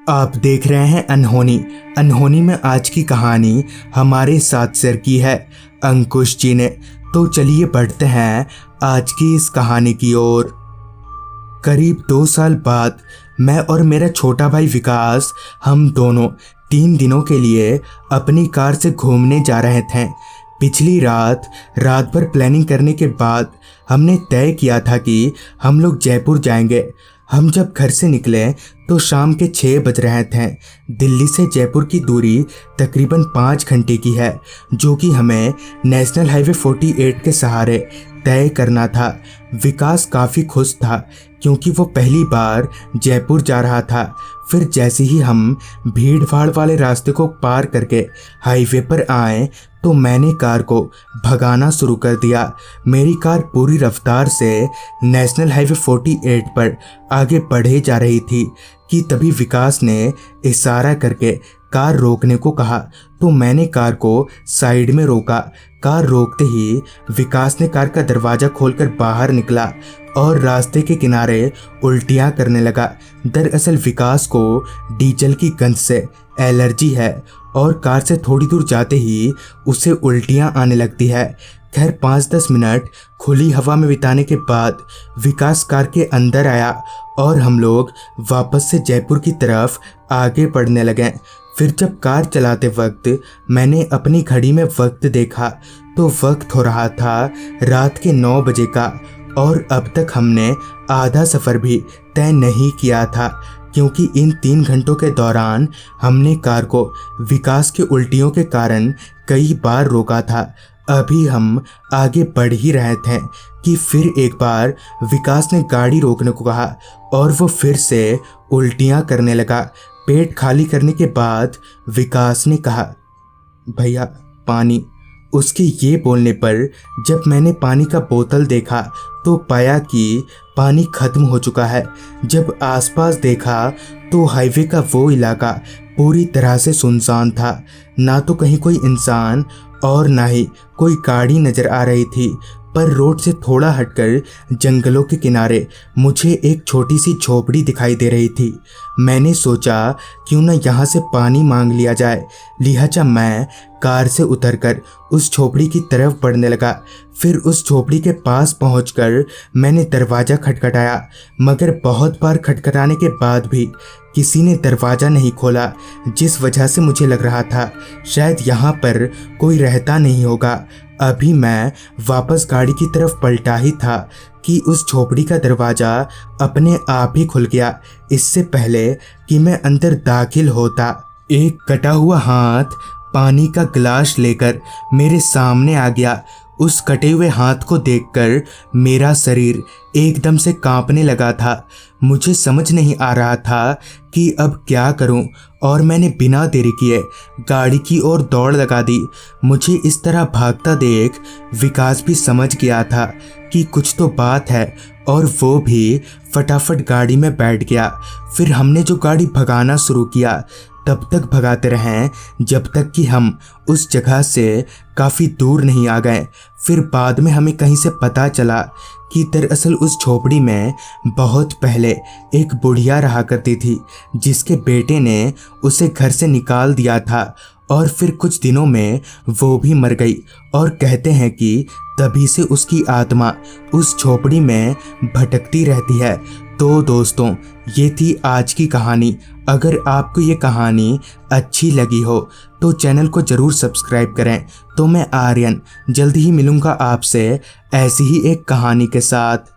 आप देख रहे हैं अनहोनी। अनहोनी में आज की कहानी हमारे साथ शेयर की है अंकुश जी ने। तो चलिए बढ़ते हैं आज की इस कहानी की ओर। करीब 2 साल बाद मैं और मेरा छोटा भाई विकास, हम दोनों 3 दिनों के लिए अपनी कार से घूमने जा रहे थे। पिछली रात भर प्लानिंग करने के बाद हमने तय किया था कि हम लोग जयपुर जाएंगे। हम जब घर से निकले तो शाम के 6 बज रहे थे। दिल्ली से जयपुर की दूरी तकरीबन 5 घंटे की है, जो कि हमें नेशनल हाईवे 48 के सहारे तय करना था। विकास काफ़ी खुश था क्योंकि वो पहली बार जयपुर जा रहा था। फिर जैसे ही हम भीड़ भाड़ वाले रास्ते को पार करके हाईवे पर आए तो मैंने कार को भगाना शुरू कर दिया। मेरी कार पूरी रफ्तार से नेशनल हाईवे 48 पर आगे बढ़े जा रही थी कि तभी विकास ने इशारा करके कार रोकने को कहा, तो मैंने कार को साइड में रोका। कार रोकते ही विकास ने कार का दरवाज़ा खोलकर बाहर निकला और रास्ते के किनारे उल्टियाँ करने लगा। दरअसल विकास को डीजल की गंध से एलर्जी है और कार से थोड़ी दूर जाते ही उसे उल्टियाँ आने लगती है। खैर 5-10 मिनट खुली हवा में बिताने के बाद विकास कार के अंदर आया और हम लोग वापस से जयपुर की तरफ आगे बढ़ने लगे। फिर जब कार चलाते वक्त मैंने अपनी घड़ी में वक्त देखा तो वक्त हो रहा था रात के 9 बजे का, और अब तक हमने आधा सफ़र भी तय नहीं किया था क्योंकि इन 3 घंटों के दौरान हमने कार को विकास के उल्टियों के कारण कई बार रोका था। अभी हम आगे बढ़ ही रहे थे कि फिर एक बार विकास ने गाड़ी रोकने को कहा और वो फिर से उल्टियाँ करने लगा। पेट खाली करने के बाद विकास ने कहा, भैया पानी। उसके ये बोलने पर जब मैंने पानी का बोतल देखा तो पाया कि पानी खत्म हो चुका है। जब आसपास देखा तो हाईवे का वो इलाका पूरी तरह से सुनसान था। ना तो कहीं कोई इंसान और ना ही कोई गाड़ी नज़र आ रही थी, पर रोड से थोड़ा हटकर जंगलों के किनारे मुझे एक छोटी सी झोपड़ी दिखाई दे रही थी। मैंने सोचा क्यों ना यहाँ से पानी मांग लिया जाए, लिहाजा मैं कार से उतरकर उस झोपड़ी की तरफ बढ़ने लगा। फिर उस झोपड़ी के पास पहुंचकर मैंने दरवाज़ा खटखटाया, मगर बहुत बार खटखटाने के बाद भी किसी ने दरवाज़ा नहीं खोला, जिस वजह से मुझे लग रहा था शायद यहाँ पर कोई रहता नहीं होगा। अभी मैं वापस गाड़ी की तरफ पलटा ही था कि उस झोपड़ी का दरवाज़ा अपने आप ही खुल गया। इससे पहले कि मैं अंदर दाखिल होता, एक कटा हुआ हाथ पानी का गिलास लेकर मेरे सामने आ गया। उस कटे हुए हाथ को देखकर मेरा शरीर एकदम से कांपने लगा था। मुझे समझ नहीं आ रहा था कि अब क्या करूं, और मैंने बिना देरी किए गाड़ी की ओर दौड़ लगा दी। मुझे इस तरह भागता देख विकास भी समझ गया था कि कुछ तो बात है, और वो भी फटाफट गाड़ी में बैठ गया। फिर हमने जो गाड़ी भगाना शुरू किया तब तक भगाते रहें जब तक कि हम उस जगह से काफ़ी दूर नहीं आ गए। फिर बाद में हमें कहीं से पता चला कि दरअसल उस झोपड़ी में बहुत पहले एक बुढ़िया रहा करती थी, जिसके बेटे ने उसे घर से निकाल दिया था और फिर कुछ दिनों में वो भी मर गई, और कहते हैं कि तभी से उसकी आत्मा उस झोपड़ी में भटकती रहती है। तो दोस्तों, ये थी आज की कहानी। अगर आपको ये कहानी अच्छी लगी हो तो चैनल को ज़रूर सब्सक्राइब करें। तो मैं आर्यन जल्दी ही मिलूँगा आपसे ऐसी ही एक कहानी के साथ।